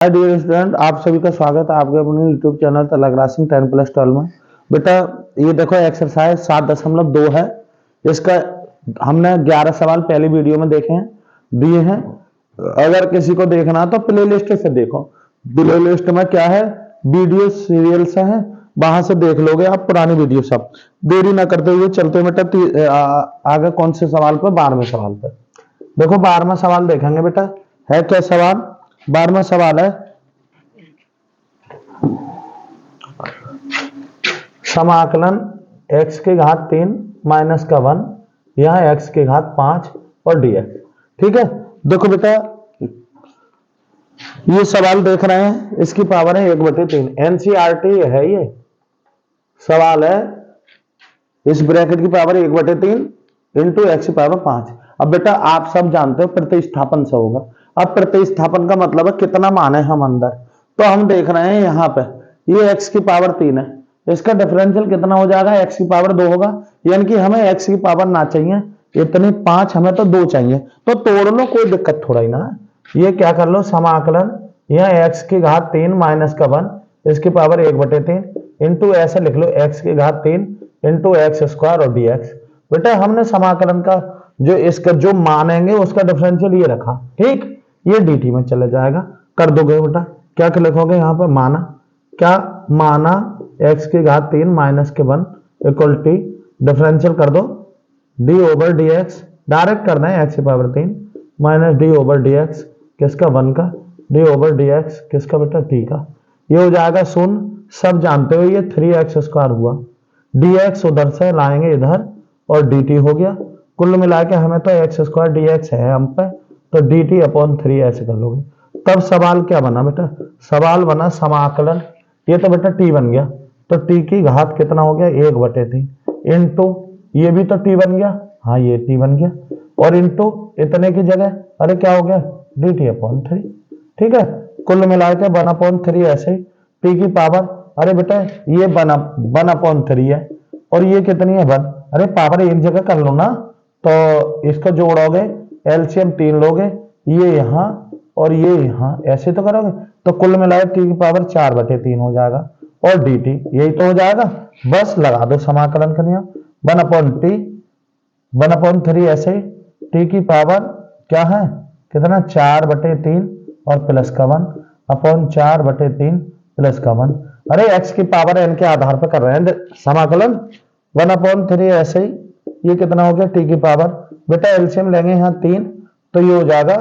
Hi dear student, आप सभी का स्वागत है आपके अपने यूट्यूब चैनल तलाग्रासिंग 10+12 में। बेटा ये देखो एक्सरसाइज 7.2 है। इसका हमने 11 सवाल पहली वीडियो में देखे हैं, दिए हैं। अगर किसी को देखना तो प्ले लिस्ट से देखो। प्ले लिस्ट में क्या है, वीडियो सीरियल से है, वहां से देख लोगे आप पुरानी वीडियो सब। देरी ना करते हुए चलते बेटा आगे कौन से सवाल पर, 12वें सवाल पर। देखो 12वां सवाल देखेंगे बेटा। है क्या सवाल? 12वां सवाल है समाकलन x की घात 3 माइनस का 1, यहां x की घात 5 और dx। ठीक है, देखो बेटा ये सवाल देख रहे हैं, इसकी पावर है 1/3। एनसीईआरटी है ये सवाल है, इस ब्रैकेट की पावर 1/3 इंटू एक्स की पावर 5। अब बेटा आप सब जानते हो प्रतिस्थापन से होगा। अब प्रतिस्थापन का मतलब है कितना मान है हम अंदर, तो हम देख रहे हैं यहाँ पे ये x की पावर 3 है, इसका डिफरेंशियल कितना हो जाएगा, x की पावर 2 होगा। यानी कि हमें x की पावर ना चाहिए इतनी 5, हमें तो 2 चाहिए, तो तोड़ लो, कोई दिक्कत थोड़ा ही ना। ये क्या कर लो, समाकलन यह x की घात 3 माइनस का 1, इसकी पावर 1/3 इंटू ऐसे लिख लो x की घात 3 इंटू एक्स स्क्वायर और dx। बेटा हमने समाकलन का जो इसका जो मानेंगे उसका डिफरेंशियल ये रखा, ठीक, ये dt में चले जाएगा। कर दोगे बेटा, क्या लिखोगे यहाँ पर, माना, क्या माना x की घात 3 माइनस के 1 इक्वल टी, डिफरेंशियल कर दो d ओवर dx, डायरेक्ट करना है x की power 3 minus d over dx किसका 1 का, d ओवर dx किसका बेटा t का। ये हो जाएगा शून्य, सब जानते हो ये 3x स्क्वायर हुआ, dx उधर से लाएंगे इधर और dt हो गया। कुल मिला के हमें तो x स्क्वायर dx है हम पे, तो dt अपॉन 3 ऐसे कर लोगे। तब सवाल क्या बना बेटा, सवाल बना समाकलन, ये तो बेटा t बन गया, तो t की घात कितना हो गया 1/3 इंटू ये भी तो t बन गया, हाँ ये t बन गया, और इंटू इतने की जगह अरे क्या हो गया dt अपॉन 3। ठीक है, कुल मिला के 1/3 ऐसे t की पावर, अरे बेटा ये 1/3 है और ये कितनी है 1, अरे पावर एक जगह कर लो ना, तो इसको जोड़ोगे एलसीएम 3 लोगे, ये यहाँ और ये यहाँ, ऐसे तो करोगे, तो कुल मिलाए टी की पावर 4/3 हो जाएगा और dt यही तो हो जाएगा। बस लगा दो समाकलन का नियम, 1/t 1/3 ऐसे टी की पावर क्या है कितना 4/3 और प्लस का 1 अपॉन 4/3 प्लस का 1। अरे x की पावर n के आधार पर कर रहे हैं समाकलन, 1/3 ऐसे ही, ये कितना हो गया t की पावर, बेटा एलसीएम लेंगे यहाँ 3, तो ये हो जाएगा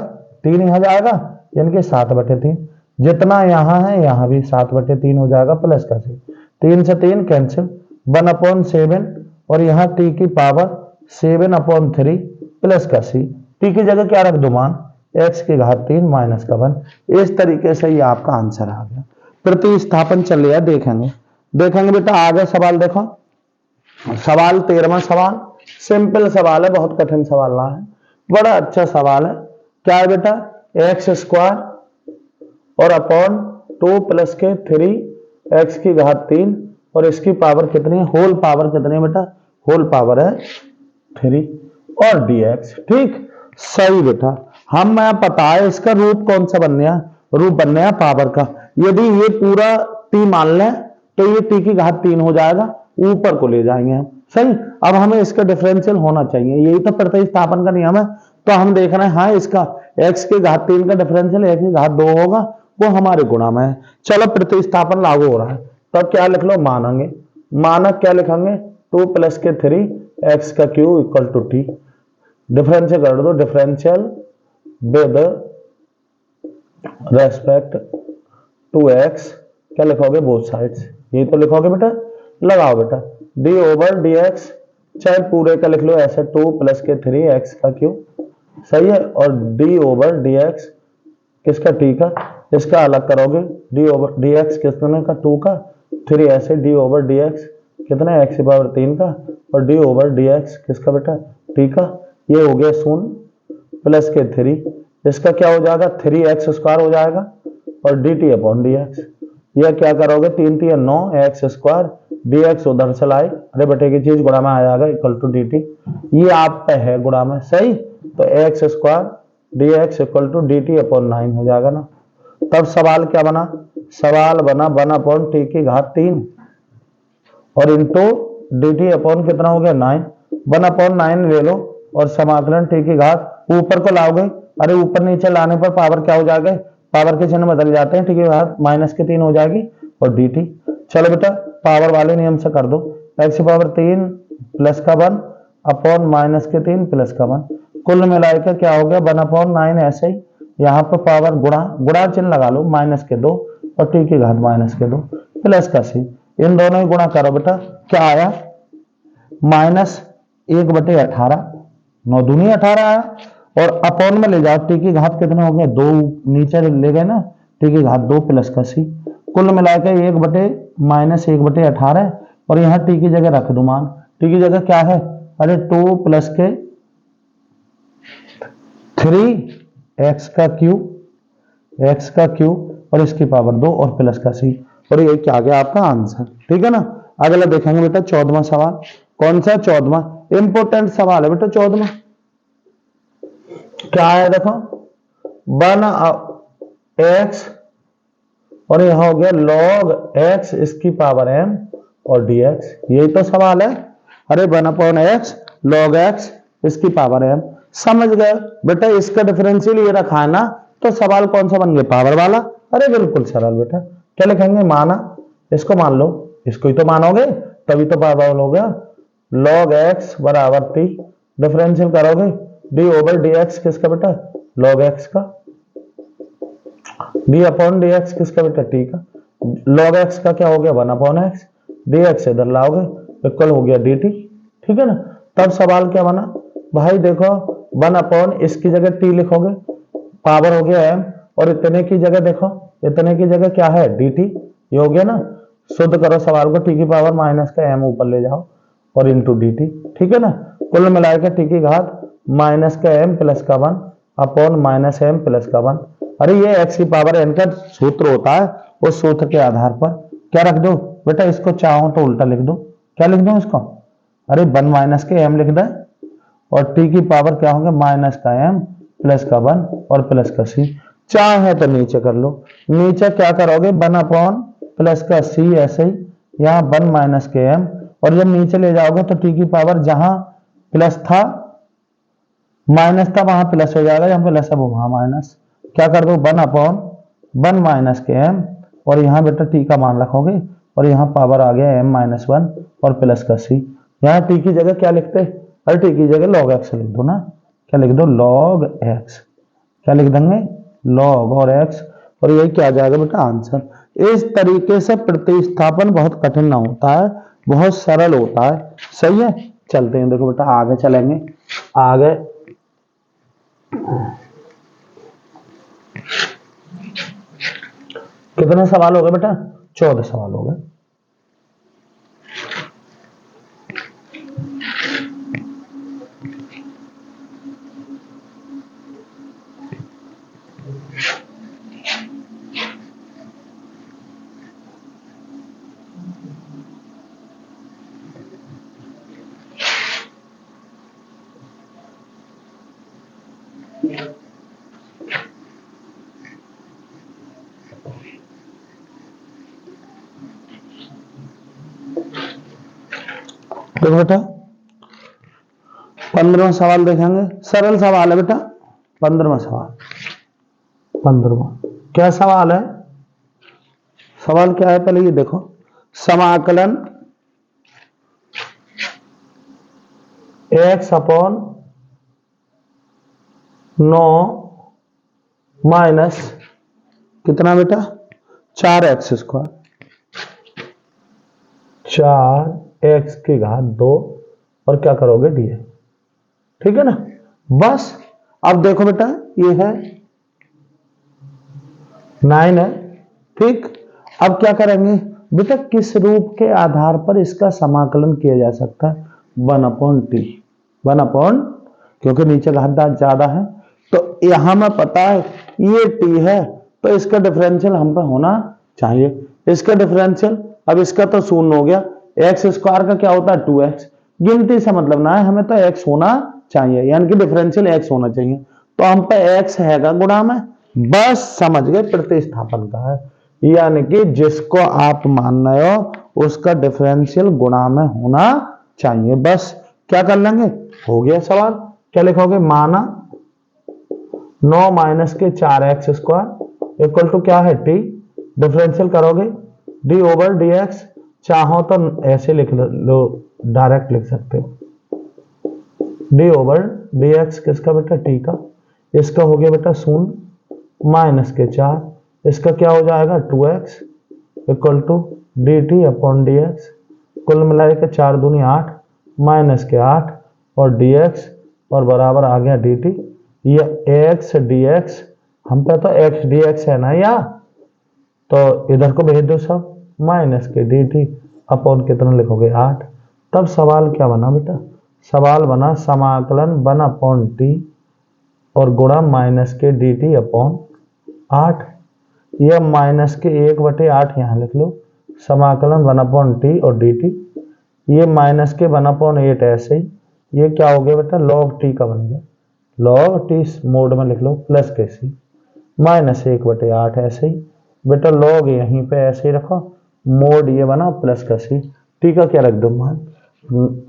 3 यहाँ जाएगा, यानी कि 7/3, जितना यहाँ है यहाँ भी 7/3 हो जाएगा प्लस का 3 से 3 कैंसिल, 1/7 और यहाँ t की पावर 7/3 प्लस का c, t की जगह क्या रख दो मान x की घात 3 माइनस का 1। इस तरीके से ये आपका आंसर आ गया। प्रतिस्थापन चल रहा, देखेंगे बेटा आगे सवाल देखो। सवाल 13वां सवाल सिंपल सवाल है, बहुत कठिन सवाल ना है, बड़ा अच्छा सवाल है। क्या है बेटा, एक्स स्क्वायर और अपॉन 2 प्लस के 3 एक्स की घात 3 और इसकी पावर कितनी है, होल पावर कितनी है बेटा, होल पावर है 3 और dx। ठीक, सही बेटा, हमें पता है इसका रूप कौन सा बनने है, रूप बनने है पावर का। यदि ये पूरा t मान लें तो ये t की घात 3 हो जाएगा, ऊपर को ले जाएंगे हम, सही। अब हमें इसका डिफरेंशियल होना चाहिए, यही तो प्रतिस्थापन का नियम है। तो हम देख रहे हैं हाँ इसका x की घात 3 का डिफरेंशियल x की घात 2 होगा, वो हमारे गुणा में है। चलो प्रतिस्थापन लागू हो रहा है, तो क्या लिख लो, मानेंगे, मानक क्या लिखेंगे 2 प्लस के 3 एक्स का cube equal to t, differential कर दो, differential with respect to x, क्या लिखोगे बोथ साइड्स, यही तो लिखोगे बेटा, लगाओ बेटा डी ओवर डी एक्स, चाहे पूरे का लिख लो ऐसे 2 प्लस के 3 एक्स का क्यूब, सही है, और डी ओवर डी एक्स किसका टी का, इसका अलग करोगे डी ओवर डी एक्स कितने का 2 का, 3 ऐसे डी ओवर डी एक्स कितना एक्स की पावर 3 का और डी ओवर डी एक्स किसका बेटा टी का, ये हो गया 0 प्लस के 3, इसका क्या हो जाएगा 3x स्क्वायर हो जाएगा और D t upon d x, यह क्या करोगे 3 3 9 एक्स स्क्वायर dx उधर से लाए, अरे बेटे की चीज गुणा में आ जाएगा इक्वल टू dt, ये आप पे है गुणा में, सही, तो x square dx equal to dt upon 9 हो जाएगा ना। तब सवाल क्या बना, सवाल बना 1/t3 और इंटू dt अपॉन कितना हो गया 9, 1/9 ले लो और समाकलन t की घात ऊपर को लाओगे, अरे ऊपर नीचे लाने पर पावर क्या हो जाएगा, पावर के चिन्ह बदल जाते हैं, t की घात -3 हो जाएगी और dt। चलो बेटा पावर वाले नियम से कर दो, x⁻3 प्लस का 1 अपॉन -3 प्लस का 1, कुल मिलाकर क्या हो गया 1/9। ऐसे ही यहाँ पर पावर गुणा चिन्ह लगा लो, -2 और t की घात -2 प्लस का c, इन दोनों ही गुणा करो बेटा, क्या आया -1/18, 9 दूनी 18 आया और अपॉन में ले जाओ, टी की घात कितने हो गए 2, नीचे ले गए ना, टी की घात 2 प्लस का सी, कुल मिलाकर 1/18 और यहाँ टी की जगह रख दो मान, टी की जगह क्या है, अरे 2 प्लस के 3 एक्स का क्यूब और इसकी पावर 2 और प्लस का सी, और ये क्या आ गया आपका आंसर। ठीक है ना। अगला देखेंगे बेटा 14वां सवाल, कौन सा 14वां, इंपोर्टेंट सवाल है बेटा 14वां, क्या है देखो 1x और यह हो गया log x इसकी पावर m और dx, यही तो सवाल है। अरे 1/x log x इसकी पावर m, समझ गए बेटा, इसका डिफरेंशियल ये रखा है ना, तो सवाल कौन सा बन गया, पावर वाला। अरे बिल्कुल सरल बेटा, क्या लिखेंगे, माना, इसको मान लो, इसको ही तो मानोगे तभी तो पावर हो गया, log x बराबर t, डिफरेंशियल करोगे d/dx किसका बेटा, log x का, d/dx किसका बेटा, t का, log x का क्या हो गया 1/x, dx इधर लाओगे इक्वल हो गया dt। ठीक है ना। तब सवाल क्या बना भाई, देखो 1/ इसकी जगह t लिखोगे, पावर हो गया m, और इतने की जगह देखो, इतने की जगह क्या है dt, ये हो गया ना, शुद्ध करो सवाल को, t की पावर माइनस का m ऊपर ले जाओ और इंटू dt। ठीक है ना। कुल मिलाकर t की घात माइनस का m प्लस का 1 अपॉन -m प्लस का 1। अरे ये x की पावर n का सूत्र होता है, उस सूत्र के आधार पर क्या रख दो बेटा, इसको चाहो तो उल्टा लिख दो, क्या लिख दो इसको, अरे 1 माइनस के m लिख दे और t की पावर क्या होगा माइनस का m प्लस का 1 और प्लस का c, चाहे तो नीचे कर लो, नीचे क्या करोगे 1/ प्लस का c, ऐसे ही यहाँ 1 माइनस के m, और जब नीचे ले जाओगे तो t की पावर जहां प्लस था माइनस था वहां प्लस हो जाएगा, जहां प्लस है वो वहां माइनस, क्या कर दो 1/1 माइनस के m, और यहाँ बेटा t का मान रखोगे और यहाँ पावर आ गया m-1 और प्लस का c, यहाँ t की जगह क्या लिखते, अरे t की जगह log x लिख दो ना, क्या लिख दो log x, क्या लिख देंगे log और x, और यही क्या आ जाएगा बेटा आंसर। इस तरीके से प्रतिस्थापन बहुत कठिन ना होता है, बहुत सरल होता है। सही है, चलते हैं, देखो बेटा आगे चलेंगे, आगे कितने सवाल हो गए बेटा, 14 सवाल हो गए। देखो बेटा 15वां सवाल देखेंगे, सरल सवाल है बेटा 15वां सवाल, 15वां क्या सवाल है, सवाल क्या है पहले ये देखो, समाकलन x अपॉन 9 माइनस कितना बेटा 4x स्क्वायर, 4x की घात 2 और क्या करोगे dx। ठीक है ना। बस अब देखो बेटा ये है 9 है, ठीक, अब क्या करेंगे बेटा, किस रूप के आधार पर इसका समाकलन किया जा सकता है, 1/t, 1/, क्योंकि नीचे घात ज्यादा है, तो यहां में पता है ये t है, तो इसका डिफरेंशियल हम पे होना चाहिए, इसका डिफरेंशियल, अब इसका तो शून्य हो गया, एक्स स्क्वायर का क्या होता है 2x, गिनती से मतलब ना है, हमें तो x होना चाहिए, यानी कि डिफरेंशियल x होना चाहिए, तो हम पे x हैगा गुणा में बस समझ गए, प्रतिस्थापन का है, यानी कि जिसको आप मान रहे हो उसका डिफरेंशियल गुणा में होना चाहिए। बस क्या कर लेंगे, हो गया सवाल। क्या लिखोगे, माना 9 माइनस के 4x स्क्वायर इक्वल टू क्या है टी, डिफरेंशियल करोगे डी ओवर डी एक्स, चाहो तो ऐसे लिख लो, डायरेक्ट लिख सकते हो, डी ओवर डी एक्स किसका बेटा, टी का, इसका हो गया बेटा 0 माइनस के 4, इसका क्या हो जाएगा 2x equal to d t upon d x, कुल मिलाए के 4 दूनी 8 माइनस के 8 और डी एक्स और बराबर आ गया डी टी। ये एक्स डी एक्स, हम पे तो एक्स डी एक्स है ना या, तो इधर को भेज दो सब, माइनस के डी टी अपॉन कितना लिखोगे 8। तब सवाल क्या बना बेटा, सवाल बना समाकलन 1 अपॉन टी और गुणा माइनस के डी टी अपॉन 8। यह माइनस के 1/8 यहाँ लिख लो, समाकलन 1 अपॉन टी और डी टी, ये माइनस के 1 अपॉन 8 ऐसे ही, ये क्या हो गया बेटा लॉग टी का बन गया, लॉग टी मोड में लिख लो प्लस के सी, माइनस 1/8 ऐसे ही बेटा, लॉग यहीं पे ऐसे ही रखो, मोड ये बना प्लस का सी, टी का क्या रख दो मान,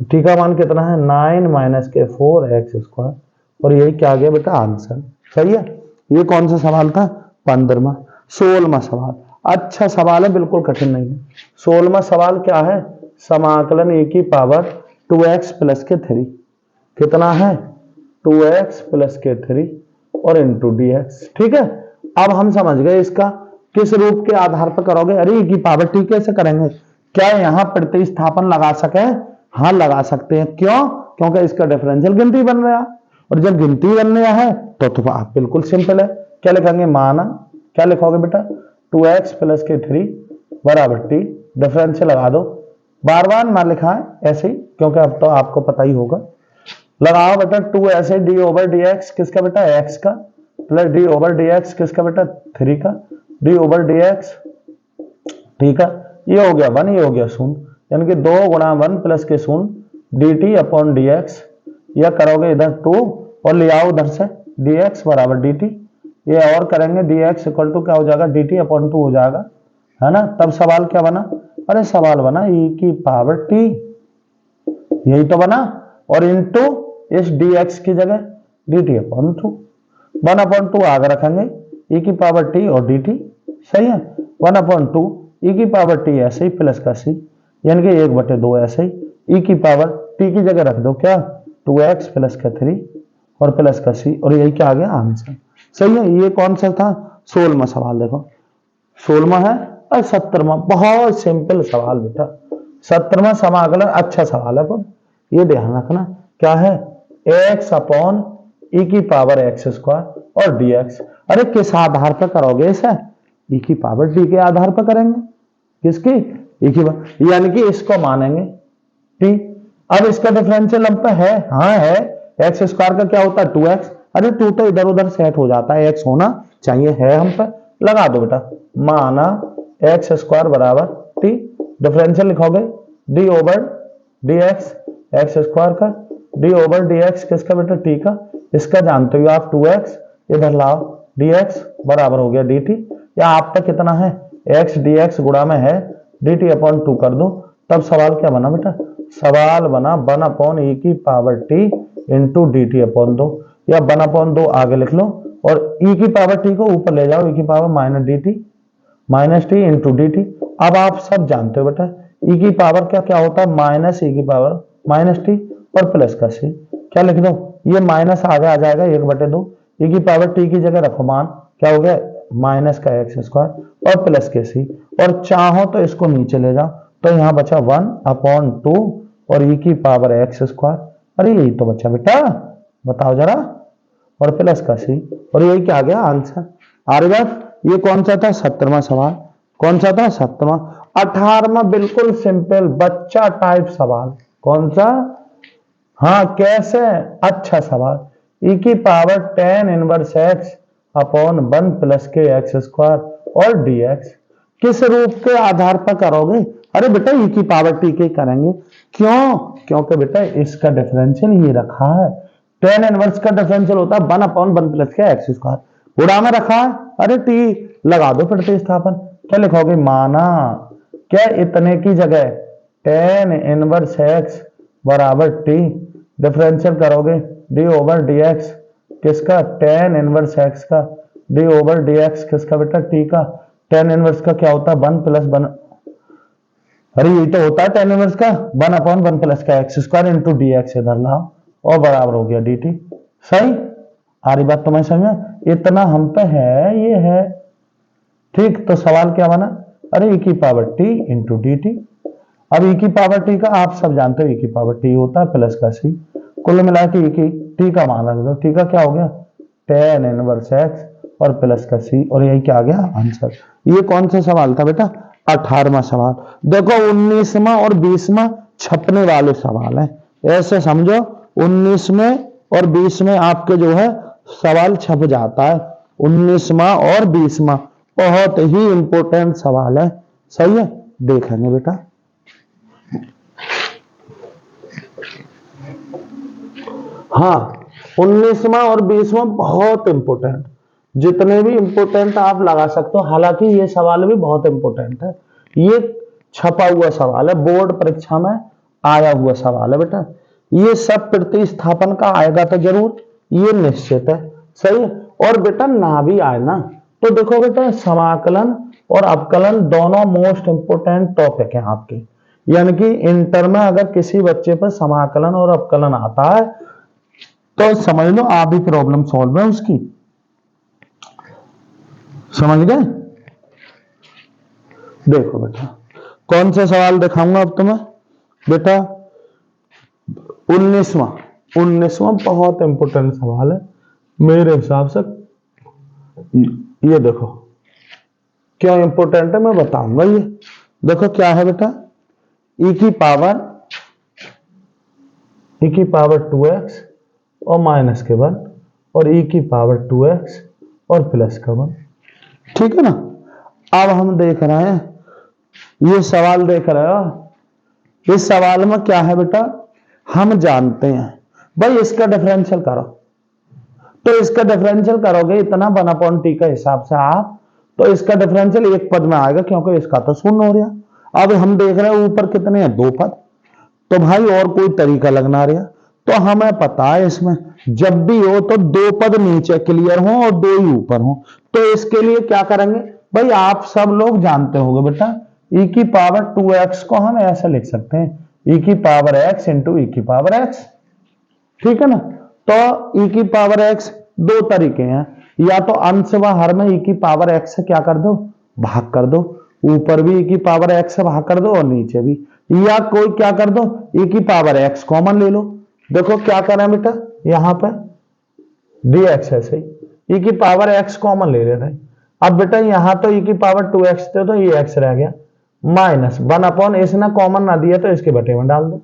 टी का मान कितना है 9 माइनस के 4x स्क्वायर, और यही क्या आ गया बेटा आंसर। सही है, ये कौन सा सवाल था, 15वां। 16वां सवाल, अच्छा सवाल है, बिल्कुल कठिन नहीं है। 16वां सवाल क्या है, समाकलन e की पावर 2x प्लस के 3, कितना है 2x प्लस के 3 और इंटू डी एक्स। ठीक है, अब हम समझ गए इसका किस रूप के आधार पर करोगे, अरे e की पावर t कैसे करेंगे, क्या यहां प्रतिस्थापन लगा सके, हाँ लगा सकते हैं, क्यों, क्योंकि इसका डिफरेंशियल गिनती बन रहा है, और जब गिनती बन रहा है तो आप बिल्कुल सिंपल है, क्या लिखेंगे, माना क्या लिखोगे बेटा 2x प्लस के 3 बराबर t, डिफरेंशियल लगा दो, बार बार ना लिखा है ऐसे ही, क्योंकि अब तो आपको पता ही होगा, लगाओ बेटा 2 ऐसे डी ओवर डी एक्स किसका बेटा x का, plus D over D x किसका बेटा 3 का, डी ओवर डी एक्स, ठीक है, ये हो गया 1, ये हो गया 0, यानी कि 2 गुणा 1 प्लस के 0 D t upon d x, या करोगे इधर 2 और ले आओ उधर से डी एक्स बराबर डी टी, ये और करेंगे डी एक्स इक्वल टू क्या हो जाएगा डी टी अपॉन 2 हो जाएगा, है ना। तब सवाल क्या बना, अरे सवाल बना e की पावर t, यही तो बना, और इंटू इस dx की जगह dt अपॉन 2, 1 अपॉन 2 आगे रखेंगे e की पावर t और dt, सही है, 1 अपॉन 2 e की पावर t ऐसे ही प्लस का c, यानी कि 1/2 ऐसे ही, e की पावर t की जगह रख दो क्या 2x प्लस का 3 और प्लस का c, और यही क्या आ गया आंसर। सही है, ये कौन सा था 16वां सवाल, देखो 16वां है और 17वां, बहुत सिंपल सवाल बेटा, 17वां समाकलन अच्छा सवाल है, पर ये ध्यान रखना क्या है, x अपॉन e की पावर x स्क्वायर और dx, अरे किस आधार पर करोगे इसे, e की पावर t के आधार पर करेंगे, किसकी e की, यानी कि इसको मानेंगे t, अब इसका डिफरेंशियल हम पे है, हाँ है, x स्क्वायर का क्या होता है 2x, अरे 2 तो इधर उधर सेट हो जाता है, x होना चाहिए, है हम पे, लगा दो बेटा, माना एक्स स्क्वायर बराबर टी, डिफरेंशियल लिखोगे D over D x, x square का डी ओवर डी एक्स किसका बेटा टी का, इसका जानते हो आप 2x, इधर लाओ डी एक्स बराबर हो गया डी टी, या आपका कितना है एक्स डी एक्स गुणा में है डी टी अपॉन 2 कर दो, तब सवाल क्या बना बेटा, सवाल बना 1 अपॉन e की power t into D t upon 2, या 1 अपॉन 2 आगे लिख लो और e की पावर t को ऊपर ले जाओ, e की power minus D T, minus T into D T. अब आप सब जानते हो बेटा e की पावर क्या क्या होता है, माइनस e की पावर माइनस टी और प्लस का सी, क्या लिख दो, ये माइनस आगे आ जाएगा 1/2, e की पावर t की जगह रखो मान क्या हो गया माइनस का एक्स स्क्वायर और प्लस के सी, और चाहो तो इसको नीचे ले जाओ, तो यहाँ बचा 1 अपॉन 2 और e की पावर एक्स स्क्वायर, अरे यही तो बचा बेटा, बताओ जरा, और प्लस का सी, और यही क्या आ गया आंसर। आ रही बात, ये कौन सा था 17वां सवाल, कौन सा था 17वां। 18वां बिल्कुल सिंपल बच्चा टाइप सवाल, कौन सा, हाँ कैसे, अच्छा सवाल, e की power tan inverse x upon 1 plus के एक्स स्क्वायर और dx किस रूप के आधार पर करोगे, अरे बेटा e की पावर t के करेंगे, क्यों, क्योंकि बेटा इसका डिफरेंशियल ये रखा है, tan इनवर्स का डिफरेंशियल होता है 1 अपॉन 1 प्लस के एक्स स्क्वायर, गुणा में रखा है, अरे टी लगा दो प्रतिस्थापन। क्या लिखोगे, माना क्या इतने की जगह tan इनवर्स एक्स बराबर टी, डिफरेंशियल करोगे डी ओवर डी एक्स किसका, tan इनवर्स एक्स का, डी ओवर डी एक्स किसका बेटा, टी का। tan इनवर्स का क्या होता है, 1 प्लस 1, अरे ये तो होता है tan इनवर्स का 1/1 प्लस का x square into D x इधर लाओ और बराबर हो गया डी टी। सही आ रही बात तुम्हें समझ में, इतना हम पे है, ये है ठीक। तो सवाल क्या बना, अरे e की power t into D T. अब e की पावर t का आप सब जानते हो, e की पावर t होता है प्लस का c, कुल मिला के e की t का मान रख दो, t का क्या हो गया tan इनवर्स x और प्लस का c, और यही क्या आ गया आंसर। ये कौन सा सवाल था बेटा, 18वां सवाल। देखो 19वां और 20वां छपने वाले सवाल है, ऐसे समझो 19वें और 20वें आपके जो है सवाल छप जाता है, 19वां और 20वां बहुत ही इंपॉर्टेंट सवाल है। सही है, देखेंगे बेटा। हाँ 19वां और 20वां बहुत इंपॉर्टेंट, जितने भी इंपॉर्टेंट आप लगा सकते हो, हालांकि ये सवाल भी बहुत इंपॉर्टेंट है, ये छपा हुआ सवाल है, बोर्ड परीक्षा में आया हुआ सवाल है बेटा। ये सब प्रतिस्थापन का आएगा तो जरूर, ये निश्चित है। सही है, और बेटा ना भी आए ना तो देखो बेटा समाकलन और अवकलन दोनों मोस्ट इंपोर्टेंट टॉपिक है आपके, यानी कि इंटर में अगर किसी बच्चे पर समाकलन और अवकलन आता है तो समझ लो आप ही प्रॉब्लम सॉल्व है उसकी, समझ गए। देखो बेटा कौन से सवाल दिखाऊंगा अब तुम्हें बेटा, 19वां बहुत इंपॉर्टेंट सवाल है मेरे हिसाब से। ये देखो क्यों इंपॉर्टेंट है मैं बताऊंगा। ये देखो क्या है बेटा, e की पावर 2x और माइनस के 1 और e की पावर 2x और प्लस का 1, ठीक है ना। अब हम देख रहे हैं, ये सवाल देख रहे हो, इस सवाल में क्या है बेटा, हम जानते हैं भाई इसका डिफरेंशियल करो, तो इसका डिफरेंशियल करोगे इतना 1/t के हिसाब से आप, तो इसका डिफरेंशियल एक पद में आएगा क्योंकि इसका तो शून्य हो रहा। अब हम देख रहे हैं ऊपर कितने हैं, 2 पद, तो भाई और कोई तरीका लगना रहा, तो हमें पता है इसमें जब भी हो तो 2 पद नीचे क्लियर हो और 2 ही ऊपर हो, तो इसके लिए क्या करेंगे भाई, आप सब लोग जानते होंगे बेटा e की पावर 2x को हम ऐसे लिख सकते हैं, e की पावर x इंटू e की पावर x, ठीक है ना। तो e की पावर x 2 तरीके हैं, या तो अंश व हर में e की पावर x से क्या कर दो, भाग कर दो, ऊपर भी e की पावर x से भाग कर दो और नीचे भी, या कोई क्या कर दो e की पावर x कॉमन ले लो। देखो क्या करें बेटा, यहां पर dx है सही, e की पावर x कॉमन ले लेते हैं। अब बेटा यहां तो e की पावर 2x थे तो ये x रह गया, माइनस 1 इसने कॉमन ना दिया तो इसके बटे में डाल दो,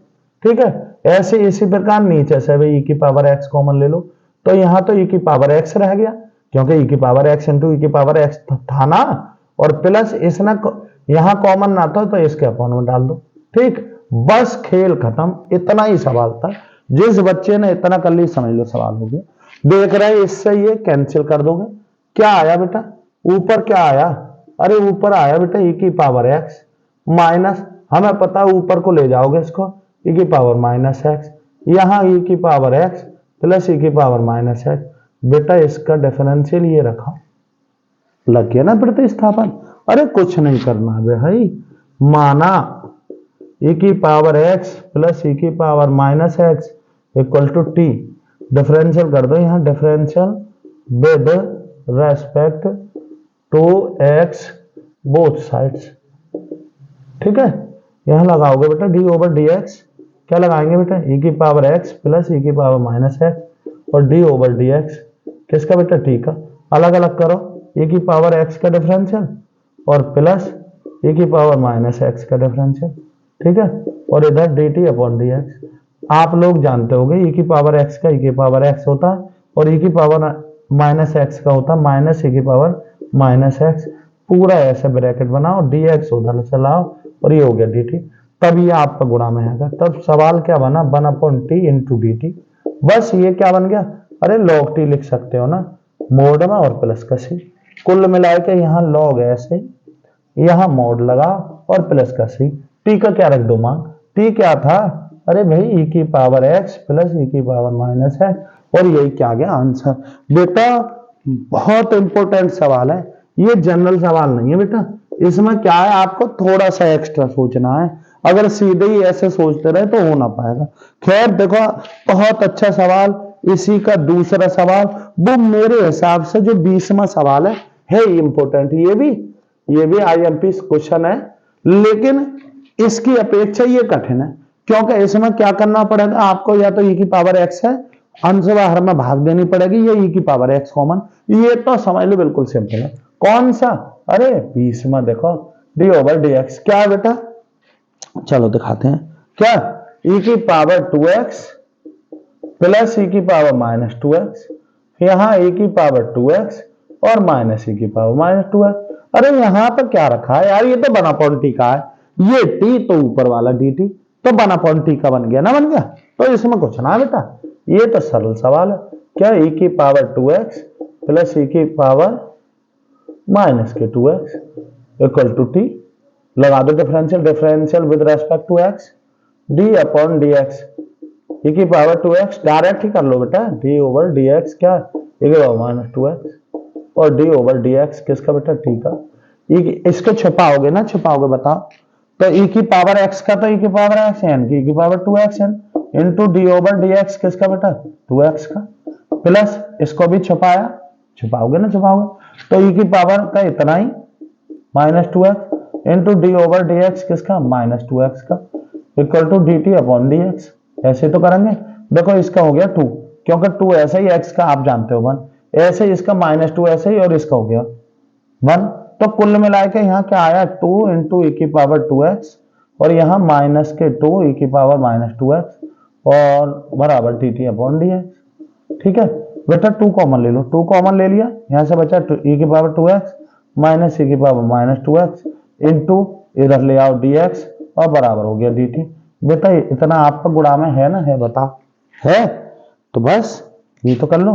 ठीक है। ऐसे इसी प्रकार नीचे से भी e की पावर x कॉमन ले लो, तो यहां तो e की पावर x रह गया क्योंकि e की पावर x इंटू e की पावर x था ना, और प्लस इसने यहां कॉमन ना था तो इसके अपॉन में डाल दो, ठीक। बस खेल खत्म, इतना ही सवाल था। जिस बच्चे ने इतना कर ली समझ लो सवाल हो गया। देख रहे इससे ये कैंसिल कर दोगे, क्या आया बेटा, ऊपर क्या आया, अरे ऊपर आया बेटा e की पावर x माइनस, हमें पता है ऊपर को ले जाओगे इसको e की पावर माइनस x, यहां e की पावर x प्लस e की पावर माइनस x, बेटा इसका डिफरेंशियल ये रखा, लग गया ना प्रतिस्थापन। अरे कुछ नहीं करना भाई, माना e की पावर x प्लस e की power minus x equal to t, differential कर दो, यहां differential with respect to x both sides, ठीक है। यहां लगाओगे बेटा d ओवर dx, क्या लगाएंगे बेटा e की पावर x प्लस e की पावर माइनस x और d ओवर dx किसका बेटा t का, अलग अलग करो e की पावर x का डिफरेंशियल और प्लस e की पावर माइनस x का डिफरेंशियल, ठीक है, और इधर dt अपॉन dx। आप लोग जानते होंगे e की पावर x का e की पावर x होता है और e की पावर माइनस x का होता है माइनस e की पावर माइनस x, पूरा ऐसे ब्रैकेट बनाओ, dx उधर से लाओ और ये हो गया dt, तब ये आपका गुणा में आएगा। तब सवाल क्या बना, 1/t इंटू dt, बस ये क्या बन गया, अरे log t लिख सकते हो ना, मोड में और प्लस का सी, कुल मिला के यहाँ लॉग ऐसे ही, यहाँ मोड लगा और प्लस का सी। टी का क्या रख दो मान, टी क्या था, अरे भाई e की पावर x प्लस e की पावर माइनस है, और यही क्या गया आंसर। बेटा बहुत इंपॉर्टेंट सवाल है, ये जनरल सवाल नहीं है बेटा, इसमें क्या है आपको थोड़ा सा एक्स्ट्रा सोचना है, अगर सीधे ही ऐसे सोचते रहे तो हो ना पाएगा। खैर देखो बहुत अच्छा सवाल, इसी का दूसरा सवाल, वो मेरे हिसाब से जो 20वां सवाल है इंपॉर्टेंट, ये भी आईएमपी क्वेश्चन है, लेकिन इसकी अपेक्षा ये कठिन है, क्योंकि इसमें क्या करना पड़ेगा आपको, या तो e की पावर x है, अंश बाहर में भाग देनी पड़ेगी, या e की पावर x कॉमन, ये तो समझ लो बिल्कुल सिंपल है। कौन सा, अरे 20 में देखो d ओवर dx क्या है बेटा, चलो दिखाते हैं, क्या e की पावर 2x प्लस e की पावर माइनस 2x, यहाँ e की पावर 2x और माइनस e की पावर माइनस 2x। अरे यहाँ पर क्या रखा है यार, ये तो बना अपॉन टी का है, ये टी तो ऊपर वाला dt, तो बना अपॉन टी का बन गया ना, बन गया, तो इसमें कुछ ना बेटा, ये तो सरल सवाल है। क्या e की पावर 2x प्लस e की पावर माइनस के 2x इक्वल टू टी, लगा दो differential, differential with respect to x, d upon dx, e की पावर 2x डायरेक्ट ही कर लो बेटा, d ओवर dx क्या e की पावर माइनस 2x, और d ओवर dx किसका बेटा t का, इसको छुपाओगे ना, छुपाओगे बताओ, तो e की पावर x का तो e की पावर x है, n की e की पावर 2x है, इंटू d ओवर dx किसका बेटा 2x का, प्लस इसको भी छुपाया, छुपाओगे ना, छुपाओगे, तो e की पावर का इतना ही minus 2x into d over dx किसका माइनस 2x का, equal to dt upon dx, ऐसे तो करेंगे। देखो इसका हो गया 2, क्योंकि 2 ऐसे ही, x का आप जानते हो 1, ऐसे ही इसका माइनस 2 ऐसे ही, और इसका हो गया 1, तो कुल मिला के यहाँ क्या आया 2 इंटू e की पावर 2x, और यहाँ माइनस के 2 e की पावर माइनस 2x, और बराबर dt अपॉन dx। ठीक है बेटा 2 कॉमन ले लो, 2 कॉमन ले लिया, यहाँ से बचा e की पावर 2x माइनस e की पावर माइनस 2x इंटू इधर ले आओ dx, और बराबर हो गया dt। बेटा इतना आपका गुणा में है ना, है बताओ, है तो बस ये तो कर लो,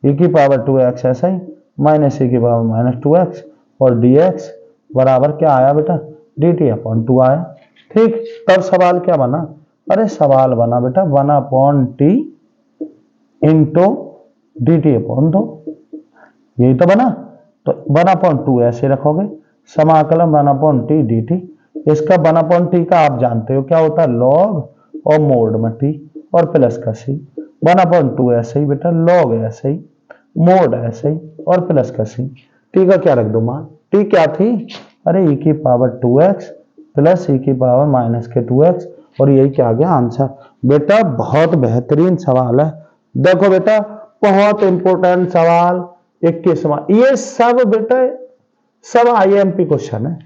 e की पावर 2x ऐसा ही माइनस e की पावर माइनस 2x, और dx बराबर क्या आया बेटा dt अपॉन 2 आया। ठीक, तब सवाल क्या बना, अरे सवाल बना बेटा 1 upon T into dt upon 2, यही तो बना, तो 1 अपॉन 2 ऐसे रखोगे, समाकलन 1 अपॉन टी dt, इसका 1 अपॉन टी का आप जानते हो क्या होता है लॉग, और मोड में टी और प्लस का सी, 1 अपॉन 2 ऐसे ही बेटा, लॉग ऐसे ही, मोड ऐसे ही, और प्लस का सी, टी का क्या रख दो मान, टी क्या थी, अरे e की पावर 2x प्लस e की पावर माइनस के 2x, और यही क्या आ गया आंसर। बेटा बहुत बेहतरीन सवाल है, देखो बेटा बहुत इंपॉर्टेंट सवाल 21वां, ये सब बेटा सब आईएमपी क्वेश्चन है,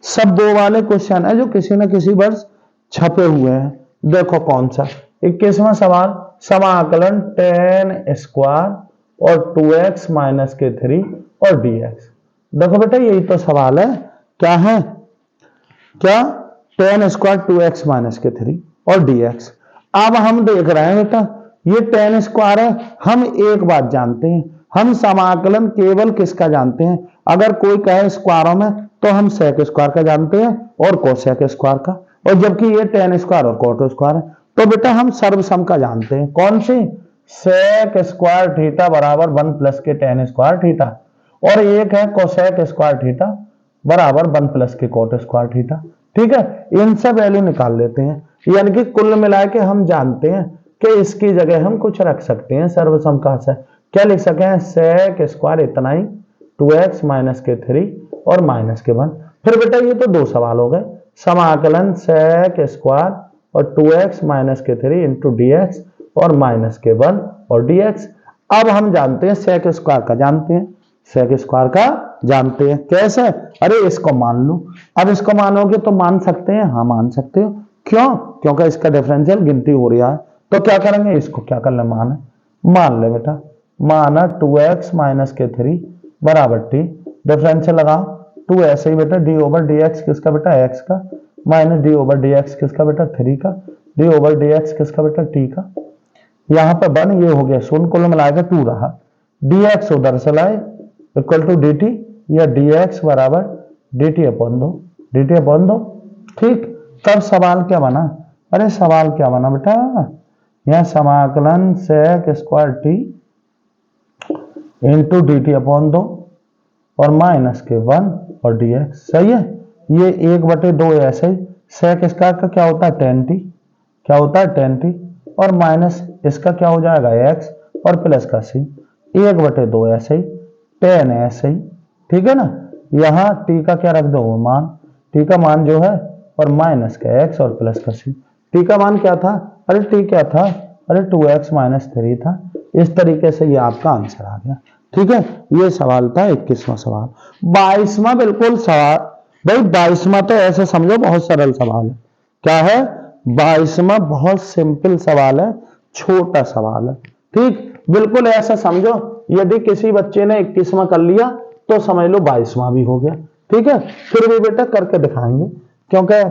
सब 2 वाले क्वेश्चन है जो किसी न किसी वर्ष छपे हुए हैं। देखो कौन सा 21वां सवाल, समाकलन tan स्क्वायर और 2x माइनस के 3 और dx। देखो बेटा यही तो सवाल है, क्या है, क्या tan स्क्वायर 2x माइनस के 3 और dx। अब हम देख रहे हैं बेटा ये tan स्क्वायर है, हम एक बात जानते हैं, हम समाकलन केवल किसका जानते हैं, अगर कोई कहे स्क्वायरों में तो हम sec स्क्वायर का जानते हैं और कोसेक स्क्वायर का, और जबकि ये tan स्क्वायर और cot स्क्वायर है, तो बेटा हम सर्वसम का जानते हैं, कौन सी, sec स्क्वायर थीटा बराबर 1 प्लस के tan स्क्वायर थीटा, और एक है कोसेक स्क्वायर थीटा बराबर 1 प्लस के cot स्क्वायर थीटा। ठीक है, इन सब वैल्यू निकाल लेते हैं, यानी कि कुल मिला के हम जानते हैं कि इसकी जगह हम कुछ रख सकते हैं सर्वसम का से, क्या लिख सकते हैं sec स्क्वायर इतना ही 2x माइनस के 3 और माइनस के 1। फिर बेटा ये तो 2 सवाल हो गए, समाकलन sec स्क्वायर और 2x माइनस के 3 इंटू dx और माइनस के 1 और dx। अब हम जानते हैं sec स्क्वायर का जानते हैं, sec स्क्वायर का जानते हैं, कैसे, अरे इसको मान लो, अब इसको मानोगे तो मान सकते हैं, हाँ मान सकते हो, क्यों, क्योंकि इसका डिफरेंशियल गिनती हो रहा है, तो क्या करेंगे इसको क्या कर ले मान ले बेटा, माना 2x माइनस के 3 बराबर टी, डिफरेंशियल लगाओ 2 ऐसे ही बेटा डी ओवर डी एक्स किसका बेटा x का, minus D over D x किसका बेटा 3 का, डी ओवर डी एक्स किसका बेटा t का, यहाँ पर 1 ये हो गया शून्य, कुल मिलाकर 2 रहा, dx उधर से लाए इक्वल टू dt, या dx बराबर dt अपॉन दो, ठीक। तब सवाल क्या बना, अरे सवाल क्या बना बेटा, यह समाकलन sec square t into dt upon 2 और माइनस के 1 और dx, सही है। ये 1/2 ऐसे ही, sec स्क्वायर का क्या होता है tan t, क्या होता है tan t, और माइनस इसका क्या हो जाएगा x और प्लस का c, 1/2 ऐसे ही, tan ऐसे ही, ठीक है ना। यहाँ t का क्या रख दो मान, t का मान जो है, और माइनस का x और प्लस का c। t का मान क्या था, अरे t क्या था, अरे 2x - 3 था। इस तरीके से ये आपका आंसर आ गया, ठीक है। ये सवाल था 21वां सवाल। 22वां बिल्कुल सवाल, भाई 22वां तो ऐसे समझो बहुत सरल सवाल है। क्या है, 22वां बहुत सिंपल सवाल है, छोटा सवाल है, ठीक। बिल्कुल ऐसा समझो, यदि किसी बच्चे ने 21वां कर लिया तो समझ लो 22वां भी हो गया, ठीक है। फिर भी बेटा करके दिखाएंगे, क्योंकि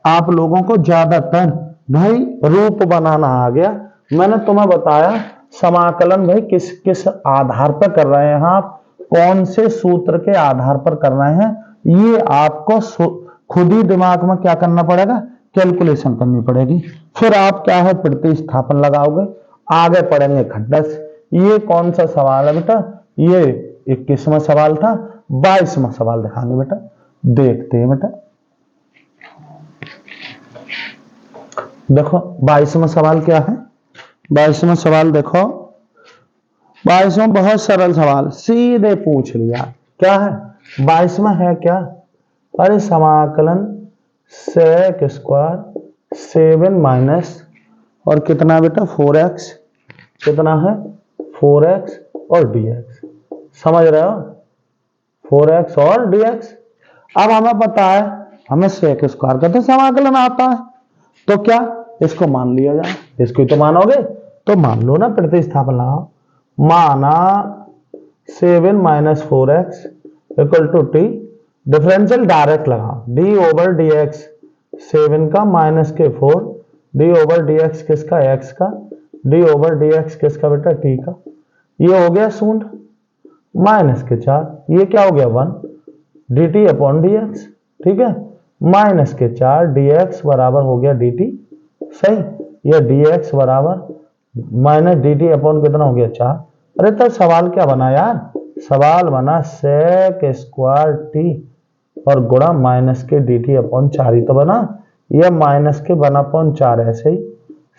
आप लोगों को ज्यादातर भाई रूप बनाना आ गया। मैंने तुम्हें बताया समाकलन भाई किस किस आधार पर कर रहे हैं आप, कौन से सूत्र के आधार पर कर रहे हैं, ये आपको खुद ही दिमाग में क्या करना पड़ेगा, कैलकुलेशन करनी पड़ेगी। फिर आप क्या है प्रतिस्थापन लगाओगे, आगे पढ़ेंगे खड्डस। ये कौन सा सवाल है बेटा, ये 21वां सवाल था। 22वां सवाल दिखाएंगे बेटा, देखते हैं बेटा। देखो 22वां सवाल क्या है, 22वां सवाल देखो, 22वां बहुत सरल सवाल, सीधे पूछ लिया। क्या है 22वां है क्या, अरे समाकलन sec स्क्वायर 7 माइनस और कितना बेटा 4x, कितना है 4x और dx, समझ रहे हो 4x और dx। अब हमें पता है हमें sec स्क्वायर का तो समाकलन आता है, तो क्या इसको मान लिया जाए, इसको तो मानोगे, तो मान लो ना, प्रतिस्थापन लगाओ। माना 7 - 4x equal to t, differential direct लगाओ, d ओवर dx 7 का माइनस के 4, d ओवर dx किसका x का, d ओवर dx किसका बेटा t का, ये हो गया 0 माइनस के 4, ये क्या हो गया 1 dt अपॉन dx, ठीक है। माइनस के 4 dx बराबर हो गया dt, सही। ये dx बराबर माइनस dt अपॉन कितना हो गया 4। अरे तो सवाल क्या बना यार, सवाल बना sec स्क्वायर t और गुणा माइनस के dt अपॉन 4 ही तो बना, यह माइनस के 1 अपॉन 4 ऐसे ही,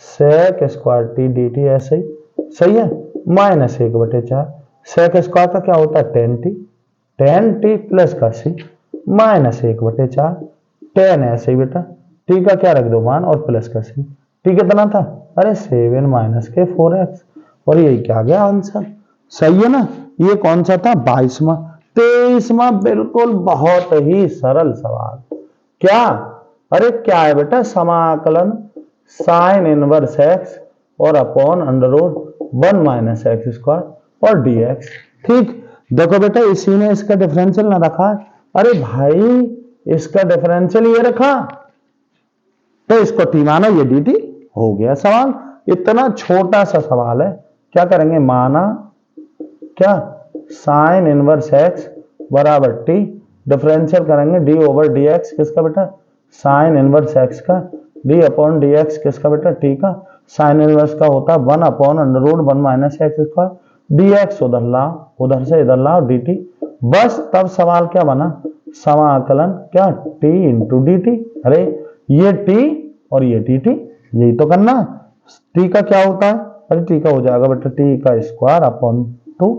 sec स्क्वायर t dt ऐसे ही, सही है। माइनस 1/4, sec स्क्वायर का क्या होता है tan t प्लस का c, माइनस 1/4 tan ऐसे ही बेटा, t का क्या रख दो मान और प्लस का c, t कितना था, अरे 7 माइनस के 4x, और यही क्या गया आंसर, सही है ना। ये कौन सा था 22वां। 23वां बिल्कुल बहुत ही सरल सवाल, क्या, अरे क्या है बेटा, समाकलन साइन इनवर्स x और अपॉन √1 माइनस एक्स स्क्वायर और dx, ठीक। देखो बेटा इसी ने इसका डिफरेंशियल ना रखा, अरे भाई इसका डिफरेंशियल ये रखा, तो इसको t मानो, ये dt हो गया सवाल। इतना छोटा सा सवाल है, क्या करेंगे, माना क्या साइन इनवर्स x बराबर t, डिफरेंशियल करेंगे d ओवर dx किसका बेटा, साइन इनवर्स x का, d अपॉन dx किसका बेटा t का, साइन इनवर्स का होता है 1 upon √1 minus x square, dx उधर लाओ, उधर से इधर लाओ dt, बस तब सवाल क्या बना, समाकलन क्या t इंटू dt, अरे ये t और ये dt, यही तो करना। t का क्या होता है, अरे t का हो जाएगा बेटा t का स्क्वायर अपॉन 2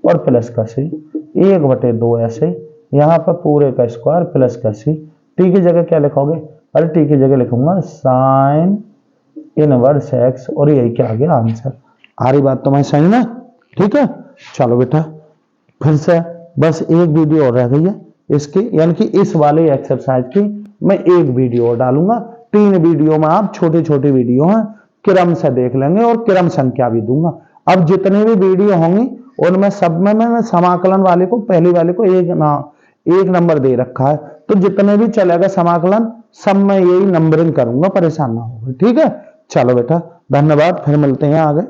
और प्लस का c, 1/2 ऐसे, यहाँ पर पूरे का स्क्वायर प्लस का c, t की जगह क्या लिखोगे, अरे t की जगह लिखूंगा साइन इनवर्स x, और यही क्या आ गया आंसर। आ रही बात तुम्हें सही ना, ठीक है। चलो बेटा फिर से बस एक वीडियो और रह गई है इसकी, यानी कि इस वाले एक्सरसाइज की मैं एक वीडियो और डालूंगा। 3 वीडियो में आप छोटी छोटी वीडियो हैं क्रम से देख लेंगे और क्रम संख्या भी दूंगा। अब जितने भी वीडियो होंगी उनमें सब में मैं समाकलन वाले को, पहली वाले को एक नंबर दे रखा है, तो जितने भी चलेगा समाकलन सब में यही नंबरिंग करूंगा, परेशान ना होगा, ठीक है। चलो बेटा धन्यवाद, फिर मिलते हैं आगे।